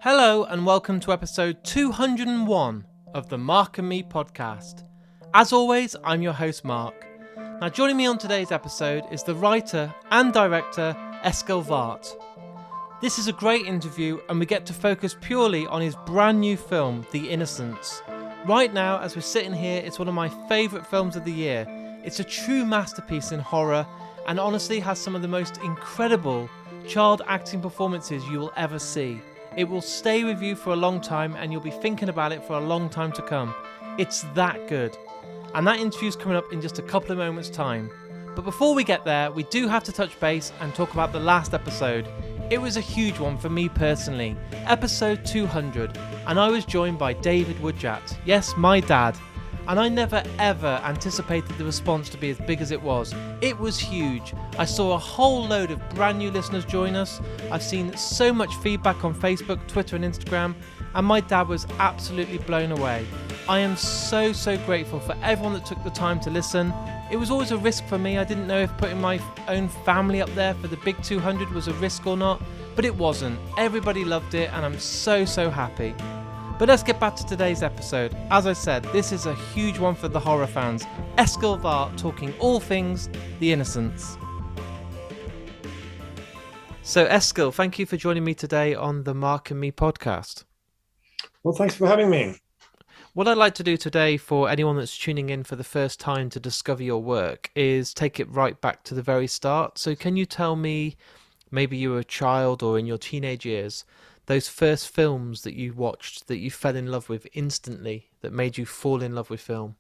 Hello and welcome to episode 201 of the Mark and Me podcast. As always, I'm your host Mark. Now joining me on today's episode is the writer and director Eskil Vogt. This is a great interview and we get to focus purely on his brand new film, The Innocents. Right now, as we're sitting here, it's one of my favourite films of the year. It's a true masterpiece in horror and honestly has some of the most incredible child acting performances you will ever see. It will stay with you for a long time and you'll be thinking about it for a long time to come. It's that good. And that interview's coming up in just a couple of moments' time. But before we get there, we do have to touch base and talk about the last episode. It was a huge one for me personally, episode 200, and I was joined by David Woodjatt, yes, my dad. And I never ever anticipated the response to be as big as it was. It was huge. I saw a whole load of brand new listeners join us. I've seen so much feedback on Facebook, Twitter and Instagram, and my dad was absolutely blown away. I am so grateful for everyone that took the time to listen. It was always a risk for me. I didn't know if putting my own family up there for the big 200 was a risk or not, but it wasn't. Everybody loved it and I'm so happy. But let's get back to today's episode. As I said, this is a huge one for the horror fans. Eskil Vogt talking all things The Innocents. So Eskil, thank you for joining me today on the Mark and Me podcast. Well, thanks for having me. What I'd like to do today for anyone that's tuning in for the first time to discover your work is take it right back to the very start. So can you tell me, maybe you were a child or in your teenage years, those first films that you watched that you fell in love with instantly, that made you fall in love with film?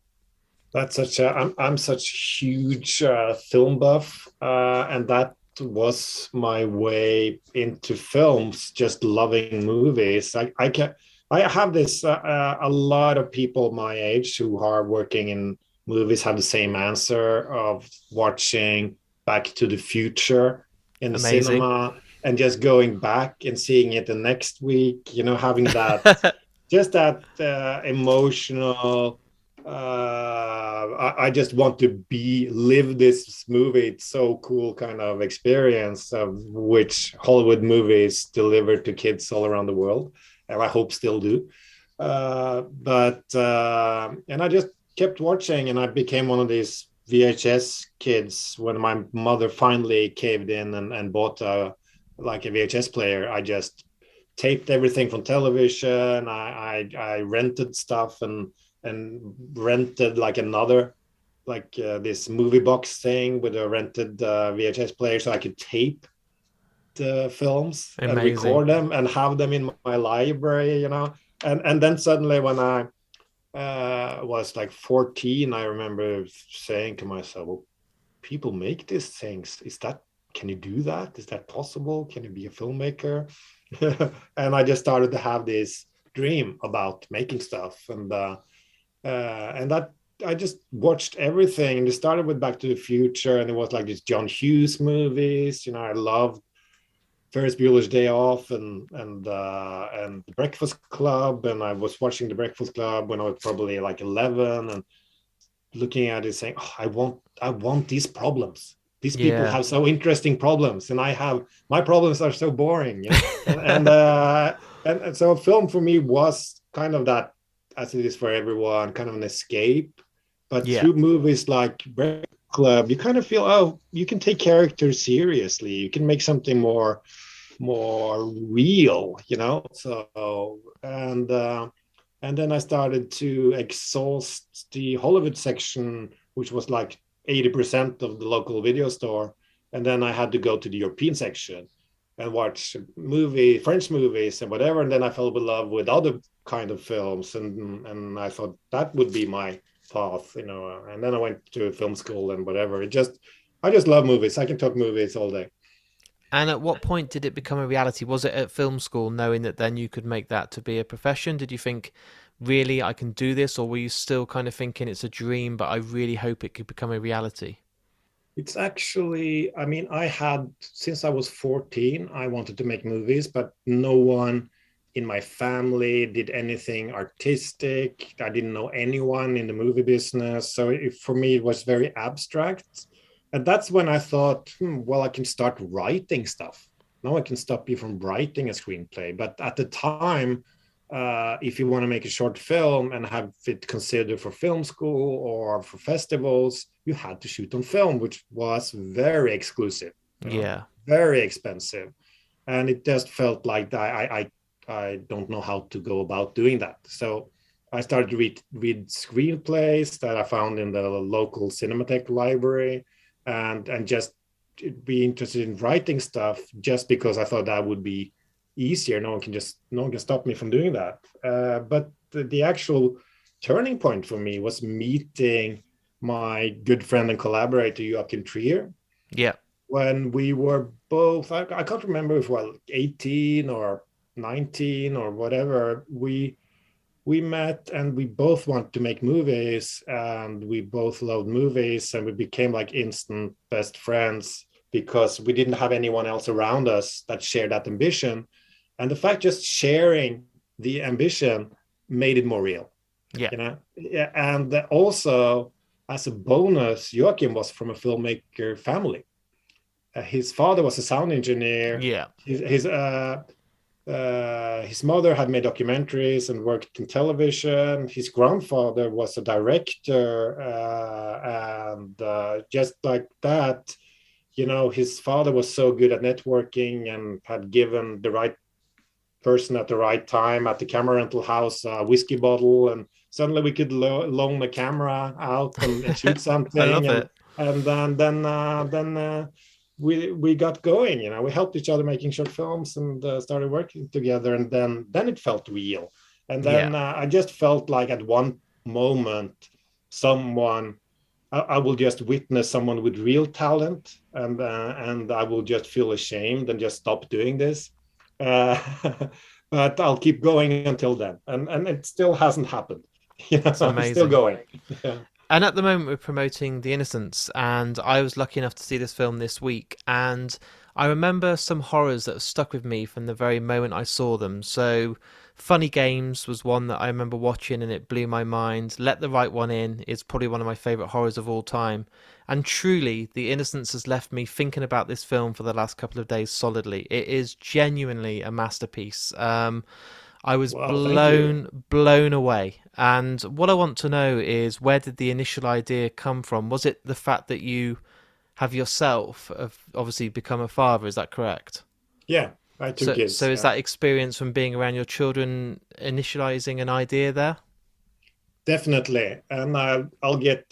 That's I'm such a huge film buff, and that was my way into films. Just loving movies. I have this. A lot of people my age who are working in movies have the same answer of watching Back to the Future in the Amazing. cinema and just going back and seeing it the next week, having that just that emotional I just want to live this movie. It's so cool kind of experience of which Hollywood movies deliver to kids all around the world, and I hope still do. But and I just kept watching, and I became one of these VHS kids. When my mother finally caved in and bought a VHS player, I just taped everything from television. I rented stuff and rented this movie box thing with a rented VHS player, so I could tape the films and record them and have them in my library, and then suddenly when I was like 14, I remember saying to myself, well, people make these things. Can you do that? Is that possible? Can you be a filmmaker? And I just started to have this dream about making stuff, and that I just watched everything. And it started with Back to the Future, and it was like these John Hughes movies. I loved Ferris Bueller's Day Off and The Breakfast Club, and I was watching The Breakfast Club when I was probably like 11, and looking at it saying, oh, I want these problems. These people have so interesting problems, and my problems are so boring. And so a film for me was kind of that, as it is for everyone, kind of an escape. But through movies like Breakfast Club, you kind of feel, oh, you can take characters seriously. You can make something more real, So and then I started to exhaust the Hollywood section, which was like 80% of the local video store, and then I had to go to the European section and watch French movies and whatever, and then I fell in love with other kind of films, and I thought that would be my path, and then I went to film school and whatever. I just love movies. I can talk movies all day. And at what point did it become a reality? Was it at film school, knowing that then you could make that to be a profession? Did you think, really, I can do this? Or were you still kind of thinking it's a dream, but I really hope it could become a reality? It's actually, since I was 14, I wanted to make movies, but no one in my family did anything artistic. I didn't know anyone in the movie business. So for me, it was very abstract. And that's when I thought, well, I can start writing stuff. no one can stop you from writing a screenplay. But at the time, if you want to make a short film and have it considered for film school or for festivals, you had to shoot on film, which was very exclusive, Yeah. very expensive. And it just felt like I don't know how to go about doing that. So I started to read screenplays that I found in the local Cinematheque library, and just be interested in writing stuff just because I thought that would be easier. No one can stop me from doing that. But the actual turning point for me was meeting my good friend and collaborator Joachim Trier. Yeah. When we were both, I can't remember if we were 18 or 19 or whatever, we met and we both wanted to make movies, and we both loved movies, and we became like instant best friends because we didn't have anyone else around us that shared that ambition. And the fact just sharing the ambition made it more real. Yeah. You know? Yeah. And also, as a bonus, Joachim was from a filmmaker family. His father was a sound engineer. Yeah. His mother had made documentaries and worked in television. His grandfather was a director, and just like that, you know, his father was so good at networking and had given the right person at the right time at the camera rental house a whiskey bottle, and suddenly we could loan a camera out and shoot something. I love it. And then we got going. You know, we helped each other making short films and started working together, and then it felt real. And then I just felt like at one moment I will just witness someone with real talent, and I will just feel ashamed and just stop doing this. But I'll keep going until then, and it still hasn't happened. It's amazing. I'm still going. Yeah. And at the moment, we're promoting The Innocents, and I was lucky enough to see this film this week, and I remember some horrors that stuck with me from the very moment I saw them. So Funny Games was one that I remember watching and it blew my mind. Let the Right One In is probably one of my favourite horrors of all time. And truly, The Innocents has left me thinking about this film for the last couple of days solidly. It is genuinely a masterpiece. I was blown away. And what I want to know is, where did the initial idea come from? Was it the fact that you have yourself obviously become a father? Is that correct? Yeah, I took kids. So is that experience from being around your children initializing an idea there? Definitely. And I'll get,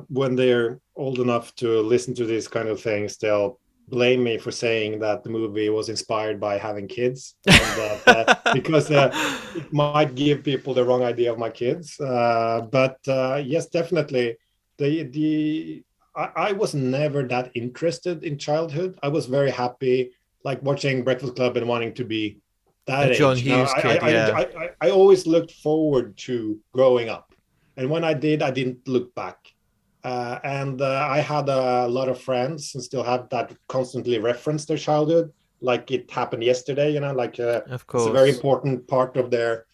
when they're old enough to listen to these kind of things, they'll blame me for saying that the movie was inspired by having kids, and because it might give people the wrong idea of my kids. But yes, definitely. I was never that interested in childhood. I was very happy, like watching Breakfast Club and wanting to be that John age. Hughes kid, I always looked forward to growing up, and when I did, I didn't look back. And I had a lot of friends and still have that constantly reference their childhood, like it happened yesterday. You know, like of course, it's a very important part of their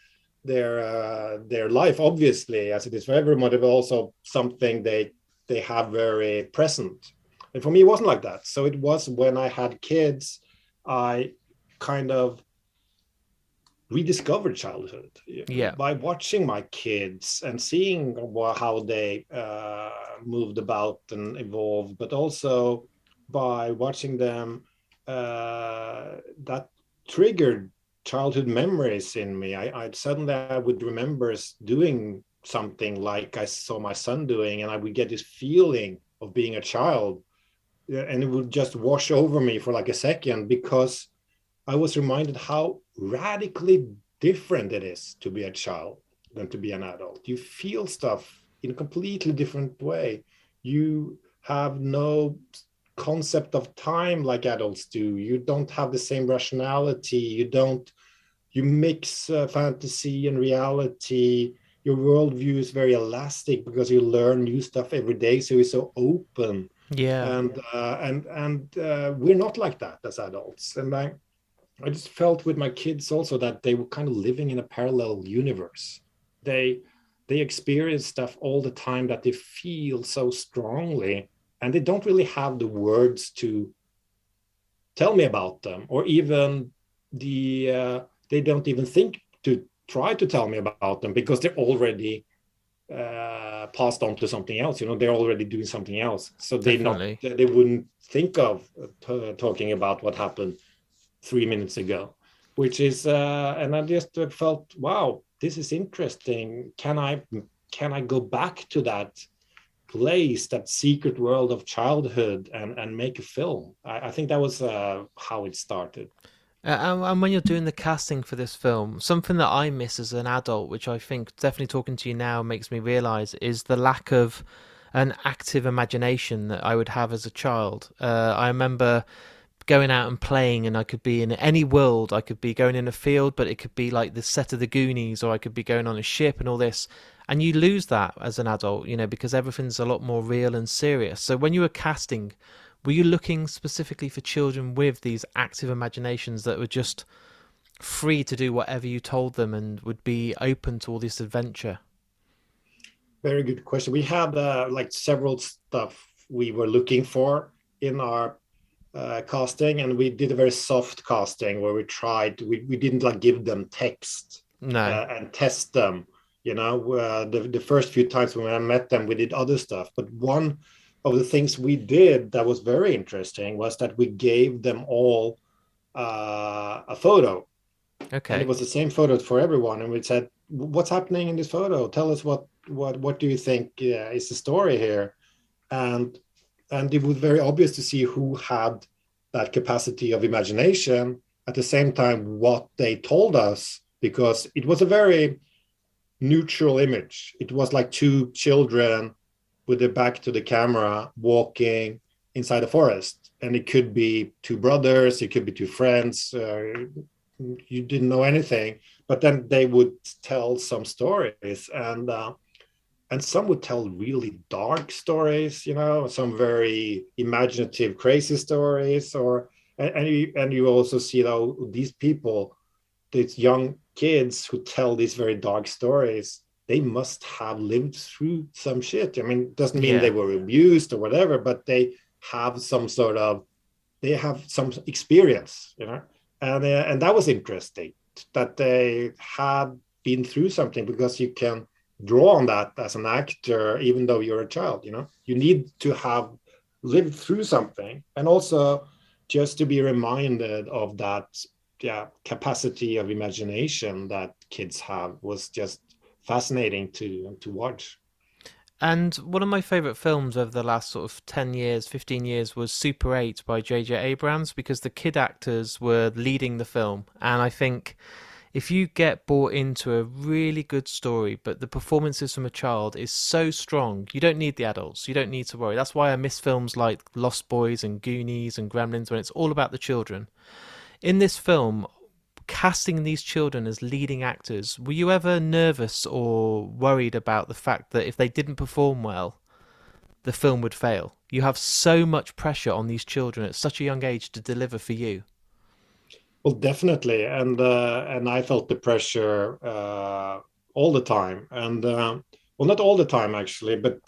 life, obviously, as it is for everyone, but also something they have very present. And for me, it wasn't like that. So it was when I had kids, I kind of rediscovered childhood by watching my kids and seeing how they moved about and evolved, but also by watching them that triggered childhood memories in me. I suddenly I would remember doing something like I saw my son doing, and I would get this feeling of being a child, and it would just wash over me for like a second, because I was reminded how radically different it is to be a child than to be an adult. You feel stuff in a completely different way. You have no concept of time like adults do. You don't have the same rationality. You mix fantasy and reality. Your worldview is very elastic because you learn new stuff every day. So it's so open. Yeah. And we're not like that as adults. And I just felt with my kids also that they were kind of living in a parallel universe. They experience stuff all the time that they feel so strongly, and they don't really have the words to tell me about them, or even they don't even think to try to tell me about them because they're already passed on to something else. They're already doing something else, so they wouldn't think of talking about what happened 3 minutes ago, which is and I just felt, wow, this is interesting. Can I go back to that place, that secret world of childhood, and make a film? I think that was how it started. And when you're doing the casting for this film, something that I miss as an adult, which I think definitely talking to you now makes me realise, is the lack of an active imagination that I would have as a child. I remember going out and playing, and I could be in any world. I could be going in a field, but it could be like the set of the Goonies, or I could be going on a ship and all this. And you lose that as an adult, because everything's a lot more real and serious. So when you were casting, were you looking specifically for children with these active imaginations that were just free to do whatever you told them and would be open to all this adventure? Very good question. We had like several stuff we were looking for in our casting, and we did a very soft casting where we didn't like give them text and test them. The first few times when I met them, we did other stuff. But one of the things we did that was very interesting was that we gave them all a photo. Okay. And it was the same photo for everyone. And we said, what's happening in this photo? Tell us what do you think is the story here? And it was very obvious to see who had that capacity of imagination. At the same time, what they told us, because it was a very neutral image. It was like two children with their back to the camera walking inside a forest. And it could be two brothers, it could be two friends. You didn't know anything, but then they would tell some stories, and some would tell really dark stories, some very imaginative, crazy stories, and you also see these people, these young kids who tell these very dark stories, they must have lived through some shit. I mean, it doesn't mean they were abused or whatever, but they have some experience, and that was interesting, that they had been through something, because you can draw on that as an actor, even though you're a child. You need to have lived through something, and also just to be reminded of that capacity of imagination that kids have was just fascinating to watch. And one of my favourite films over the last sort of 10 years, 15 years was Super 8 by J.J. Abrams, because the kid actors were leading the film. And I think if you get bought into a really good story, but the performances from a child is so strong, you don't need the adults. You don't need to worry. That's why I miss films like Lost Boys and Goonies and Gremlins, when it's all about the children. In this film, casting these children as leading actors, were you ever nervous or worried about the fact that if they didn't perform well, the film would fail? You have so much pressure on these children at such a young age to deliver for you. Well, definitely, and I felt the pressure all the time, and well, not all the time actually, but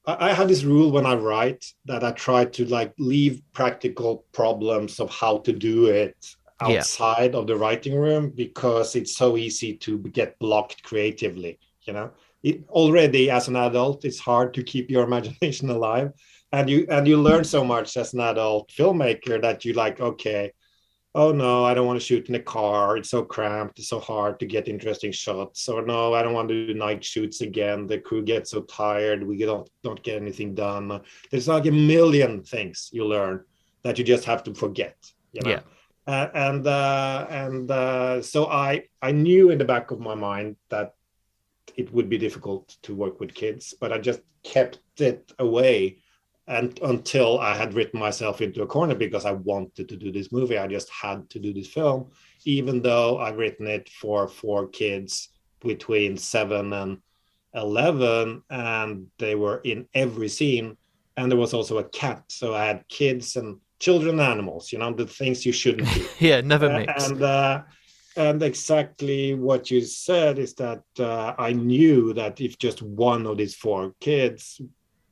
I have this rule when I write, that I try to like leave practical problems of how to do it outside of the writing room, because it's so easy to get blocked creatively. Already as an adult, it's hard to keep your imagination alive, and you learn so much as an adult filmmaker that you like, okay, oh no, I don't want to shoot in a car, it's so cramped, it's so hard to get interesting shots. Or no, I don't want to do night shoots again, the crew gets so tired, we don't get anything done. There's like a million things you learn that you just have to forget. So I knew in the back of my mind that it would be difficult to work with kids, but I just kept it away, and until I had written myself into a corner, because I wanted to do this movie. I just had to do this film, even though I've written it for 4 kids between 7 and 11, and they were in every scene. And there was also a cat, so I had kids and children and animals, the things you shouldn't do. Never mix. And exactly what you said is that I knew that if just one of these 4 kids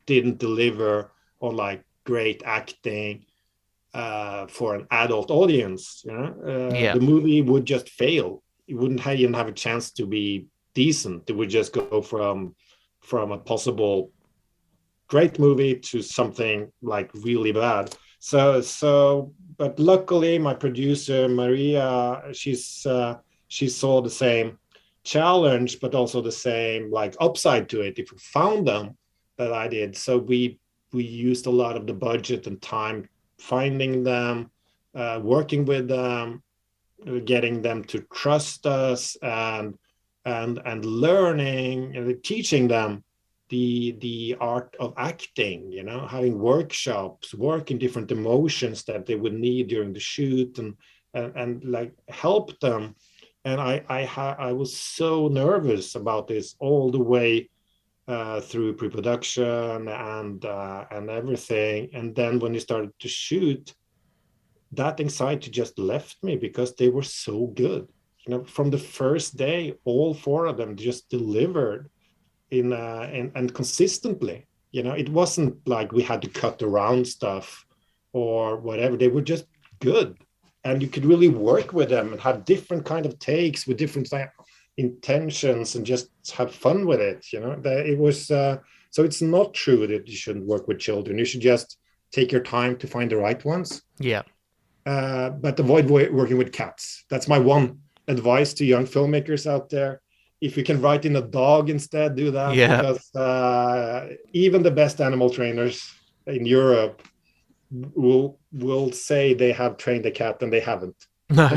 didn't deliver, or like great acting, for an adult audience, Yeah. the movie would just fail. It wouldn't even have a chance to be decent. It would just go from a possible great movie to something like really bad. But luckily, my producer Maria, she saw the same challenge, but also the same like upside to it if we found them that I did. So we used a lot of the budget and time finding them, working with them, getting them to trust us, and learning and teaching them the art of acting, having workshops, working different emotions that they would need during the shoot, and like help them. And I was so nervous about this all the way through pre-production and everything. And then when we started to shoot, that anxiety just left me because they were so good. From the first day, all four of them just delivered and consistently. It wasn't like we had to cut around stuff or whatever. They were just good, and you could really work with them and have different kind of takes with different intentions and just have fun with it. It was so it's not true that you shouldn't work with children. You should just take your time to find the right ones. Yeah. But avoid working with cats. That's my one advice to young filmmakers out there. If you can write in a dog instead, do that. Yeah. Because even the best animal trainers in Europe will say they have trained a cat, and they haven't. No.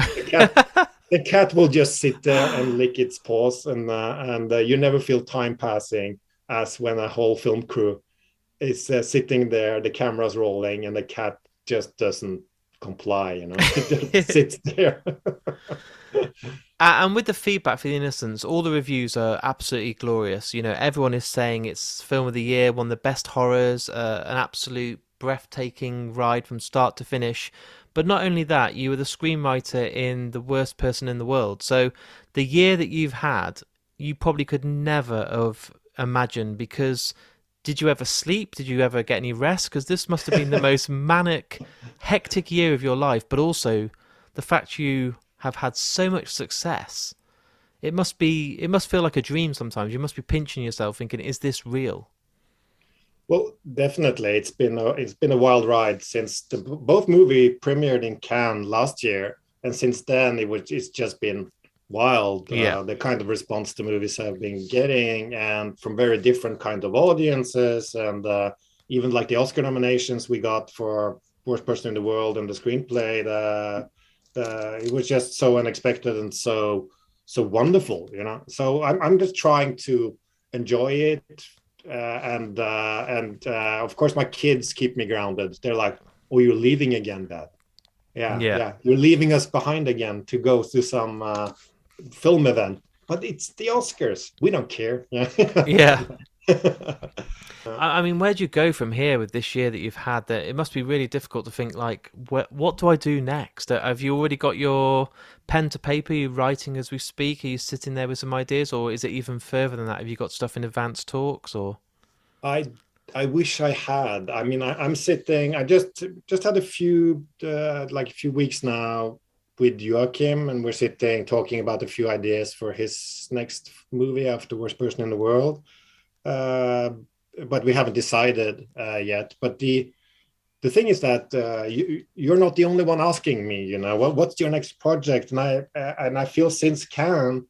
The cat will just sit there and lick its paws, and you never feel time passing as when a whole film crew is sitting there, the camera's rolling, and the cat just doesn't comply. It just sits there. And with the feedback for The Innocents, all the reviews are absolutely glorious. Everyone is saying it's film of the year, one of the best horrors, an absolute breathtaking ride from start to finish. But not only that, you were the screenwriter in The Worst Person in the World. So the year that you've had, you probably could never have imagined, because did you ever sleep? Did you ever get any rest? Because this must have been the most manic, hectic year of your life, but also the fact you have had so much success. It must feel like a dream sometimes. You must be pinching yourself thinking, is this real? Well, definitely. It's been a wild ride since both movie premiered in Cannes last year, and since then it's just been wild. Yeah. The kind of response the movies have been getting, and from very different kind of audiences, and even like the Oscar nominations we got for Worst Person in the World and the screenplay. It was just so unexpected and so wonderful. So I'm just trying to enjoy it. And of course my kids keep me grounded. They're like, "Oh, you're leaving again, Dad." Yeah, you're leaving us behind again to go to some film event, but it's the Oscars, we don't care. Yeah. I mean, where do you go from here with this year that you've had? That it must be really difficult to think, like, what do I do next? Have you already got your pen to paper? Are you writing as we speak? Are you sitting there with some ideas, or is it even further than that? Have you got stuff in advanced talks, or? I wish I had. I mean, I'm sitting. I just had a few weeks now with Joachim, and we're sitting talking about a few ideas for his next movie after Worst Person in the World. But we haven't decided yet. But the thing is that you're not the only one asking me. What's your next project? And I feel since Cannes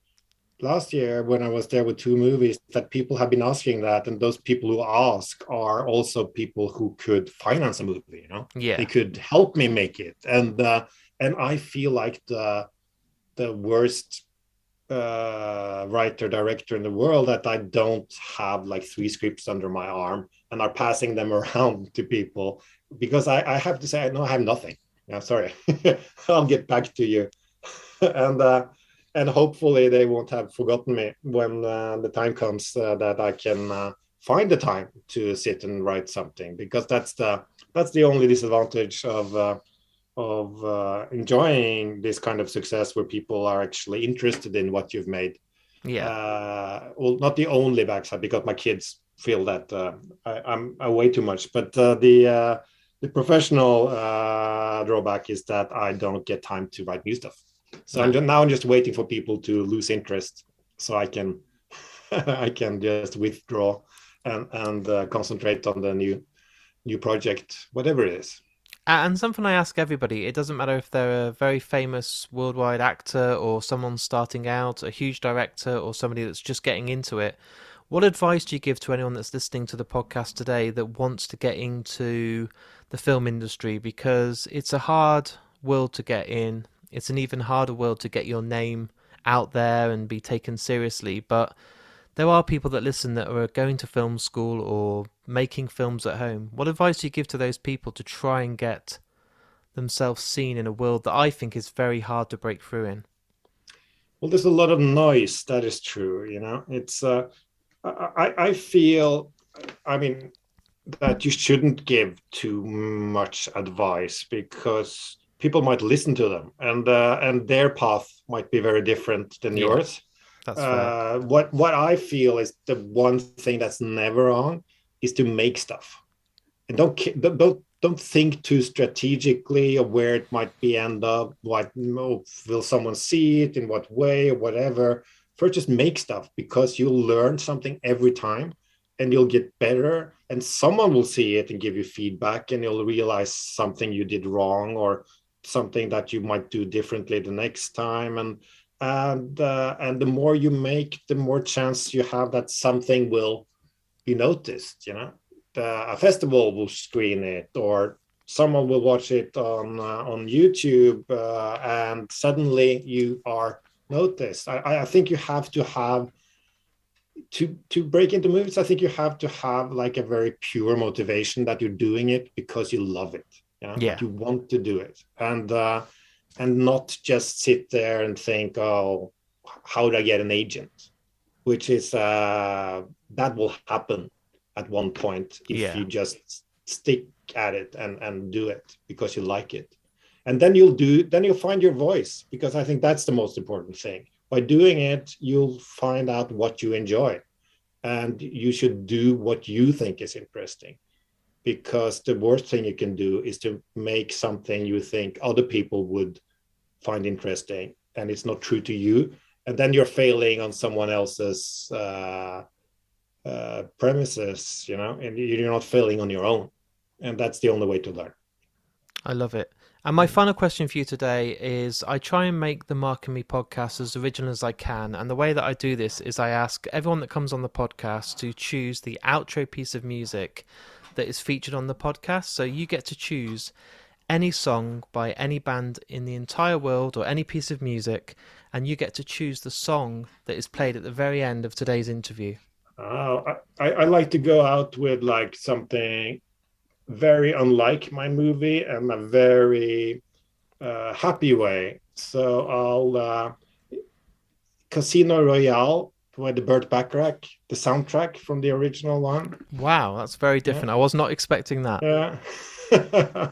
last year, when I was there with two movies, that people have been asking that, and those people who ask are also people who could finance a movie. Yeah. They could help me make it, and I feel like the worst writer director in the world, that I don't have like 3 scripts under my arm and are passing them around to people, because I have to say, no, I have nothing. Sorry. I'll get back to you. And hopefully they won't have forgotten me when the time comes that I can find the time to sit and write something, because that's the only disadvantage of enjoying this kind of success, where people are actually interested in what you've made. Well, not the only backside, because my kids feel that I'm way too much, but The professional drawback is that I don't get time to write new stuff. So I'm just waiting for people to lose interest so I can I can just withdraw and concentrate on the new project, whatever it is. And something I ask everybody, it doesn't matter if they're a very famous worldwide actor or someone starting out, a huge director or somebody that's just getting into it. What advice do you give to anyone that's listening to the podcast today that wants to get into the film industry? Because it's a hard world to get in. It's an even harder world to get your name out there and be taken seriously. But there are people that listen that are going to film school or making films at home. What advice do you give to those people to try and get themselves seen in a world that I think is very hard to break through in? Well, there's a lot of noise. That is true. It's I feel, I mean, that you shouldn't give too much advice because people might listen to them and their path might be very different than yours. That's fair. What I feel is the one thing that's never wrong is to make stuff, and don't think too strategically of where it might be end up. Will someone see it in what way or whatever? First, just make stuff because you'll learn something every time, and you'll get better. And someone will see it and give you feedback, and you'll realize something you did wrong or something that you might do differently the next time. And the more you make, the more chance you have that something will be noticed. A festival will screen it, or someone will watch it on YouTube, and suddenly you are noticed. I think you have to have to break into movies. I think you have to have like a very pure motivation that you're doing it because you love it. You want to do it, and not just sit there and think, oh, how do I get an agent? Which is that will happen at one point if you just stick at it and do it because you like it. And then you'll find your voice, because I think that's the most important thing. By doing it, you'll find out what you enjoy, and you should do what you think is interesting. Because the worst thing you can do is to make something you think other people would find interesting, and it's not true to you. And then you're failing on someone else's premises, and you're not failing on your own. And that's the only way to learn. I love it. And my final question for you today is, I try and make the Mark and Me podcast as original as I can. And the way that I do this is I ask everyone that comes on the podcast to choose the outro piece of music that is featured on the podcast. So you get to choose any song by any band in the entire world or any piece of music, and you get to choose the song that is played at the very end of today's interview. I like to go out with like something very unlike my movie and a very happy way. So I'll Casino Royale by the Burt Bacharach, the soundtrack from the original one. Wow, that's very different. I was not expecting that. Yeah.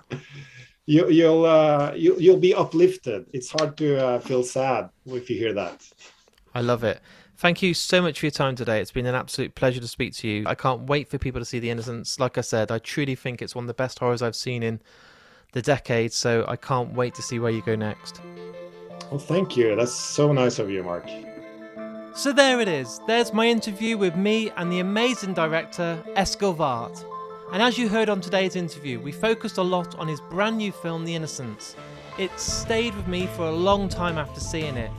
You'll be uplifted. It's hard to feel sad if you hear that. I love it. Thank you so much for your time today. It's been an absolute pleasure to speak to you. I can't wait for people to see The Innocents. Like I said, I truly think it's one of the best horrors I've seen in the decade, so I can't wait to see where you go next. Well, thank you. That's so nice of you, Mark. So there it is. There's my interview with me and the amazing director, Eskil Vogt. And as you heard on today's interview, we focused a lot on his brand new film, The Innocents. It stayed with me for a long time after seeing it.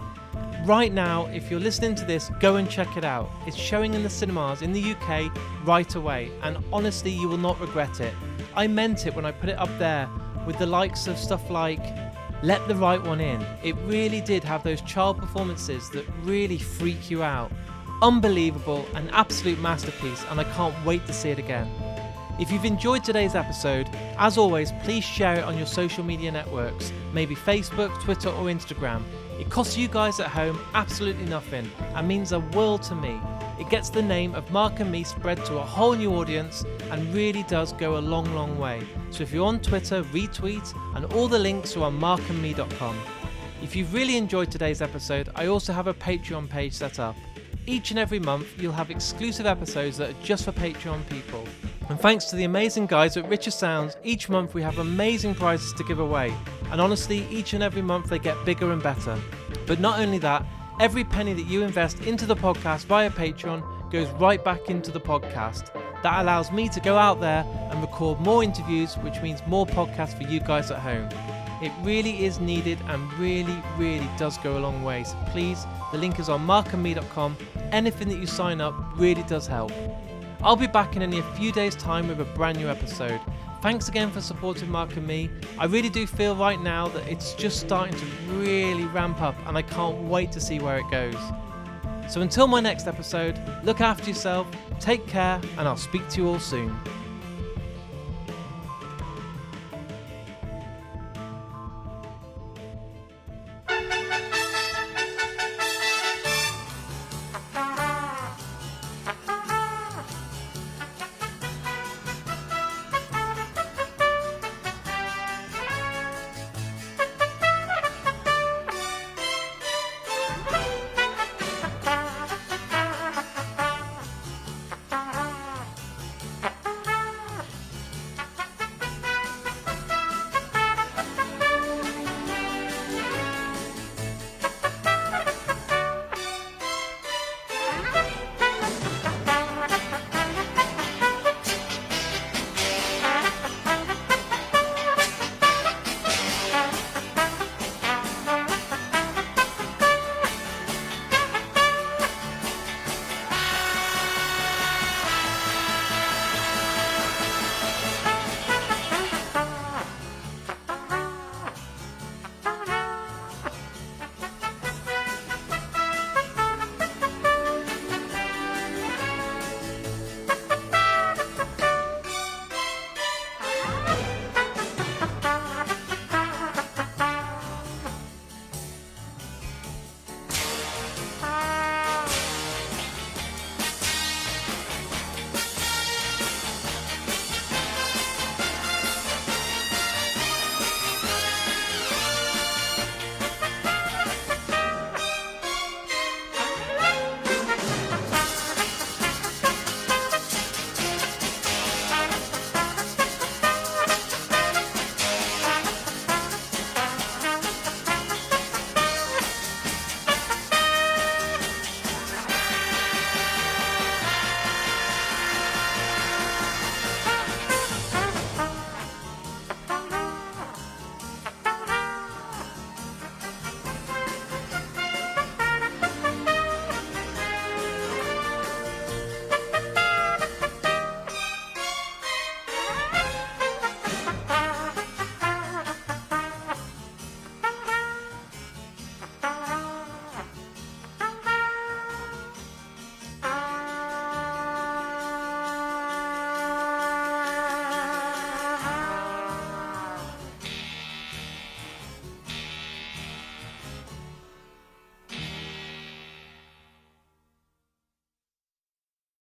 Right now, if you're listening to this, go and check it out. It's showing in the cinemas in the UK right away, and honestly, you will not regret it. I meant it when I put it up there with the likes of stuff like Let the Right One In. It really did have those child performances that really freak you out. Unbelievable, an absolute masterpiece, and I can't wait to see it again. If you've enjoyed today's episode, as always, please share it on your social media networks, maybe Facebook, Twitter or Instagram. It costs you guys at home absolutely nothing and means a world to me. It gets the name of Mark and Me spread to a whole new audience and really does go a long, long way. So if you're on Twitter, retweet, and all the links are on markandme.com. If you've really enjoyed today's episode, I also have a Patreon page set up. Each and every month, you'll have exclusive episodes that are just for Patreon people. And And thanks to the amazing guys at Richer Sounds, each month we have amazing prizes to give away. And honestly, each and every month they get bigger and better. But not only that, every penny that you invest into the podcast via Patreon goes right back into the podcast. That allows me to go out there and record more interviews, which means more podcasts for you guys at home. It really is needed and really does go a long way. So please, the link is on markandme.com. Anything that you sign up really does help. I'll be back in only a few days' time with a brand new episode. Thanks again for supporting Mark and Me. I really do feel right now that it's just starting to really ramp up and I can't wait to see where it goes. So until my next episode, look after yourself, take care, and I'll speak to you all soon.